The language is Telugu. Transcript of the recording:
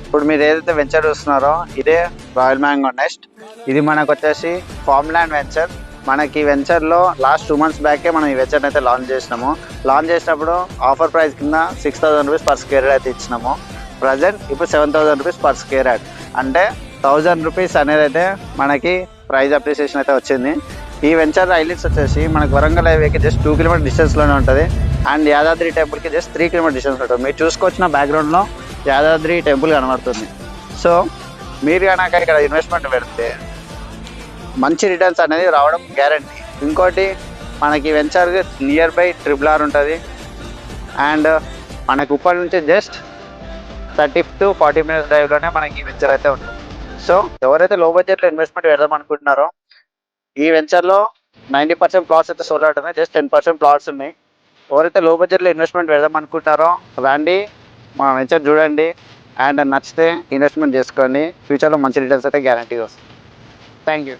ఇప్పుడు మీరు ఏదైతే వెంచర్ చూస్తున్నారో ఇదే రాయల్ మ్యాంగో నెస్ట్. ఇది మనకు వచ్చేసి ఫార్మ్ ల్యాండ్ వెంచర్. మనకి వెంచర్లో లాస్ట్ 2 months బ్యాకే మనం ఈ వెంచర్ అయితే లాంచ్ చేసినాము. లాంచ్ చేసినప్పుడు ఆఫర్ ప్రైస్ కింద 6,000 రూపీస్ పర్ స్క్వేర్ యార్డ్ అయితే ఇచ్చినాము. ప్రజెంట్ ఇప్పుడు 7,000 రూపీస్ పర్ స్క్వేర్ యార్డ్, అంటే 1,000 రూపీస్ అనేది అయితే మనకి ప్రైస్ అప్రిసియేషన్ అయితే వచ్చింది. ఈ వెంచర్ హైలైట్స్ వచ్చేసి మనకు వరంగల్ హైవేకి జస్ట్ 2 km డిస్టెన్స్లోనే ఉంటుంది. అండ్ యాదాద్రి టెంపుల్కి జస్ట్ 3 km డిస్టెన్స్ ఉంటుంది. మీరు చూసుకొచ్చిన బ్యాక్గ్రౌండ్లో యాదాద్రి టెంపుల్ కనబడుతుంది. సో మీరు కనుక ఇక్కడ ఇన్వెస్ట్మెంట్ పెడితే మంచి రిటర్న్స్ అనేది రావడం గ్యారంటీ. ఇంకోటి మనకి వెంచర్ నియర్ బై RRR ఉంటుంది. అండ్ మనకు ఉప్పల్ నుంచి జస్ట్ 30 to 40 minutes డ్రైవ్లోనే మనకి వెంచర్ అయితే ఉంటుంది. సో ఎవరైతే లో బడ్జెట్లో ఇన్వెస్ట్మెంట్ పెడదాం అనుకుంటున్నారో ఈ వెంచర్లో 90% ప్లాట్స్ అయితే సోల్డ్ అవుట్ ఉన్నాయి, జస్ట్ 10% ప్లాట్స్ ఉన్నాయి. ఎవరైతే లో బడ్జెట్లో ఇన్వెస్ట్మెంట్ పెడదాం అనుకుంటున్నారో రండి, మా వెంచర్ చూడండి. అండ్ నచ్చితే ఇన్వెస్ట్మెంట్ చేసుకోండి. ఫ్యూచర్లో మంచి రిటర్న్స్ అయితే గ్యారంటీగా వస్తుంది. Thank you.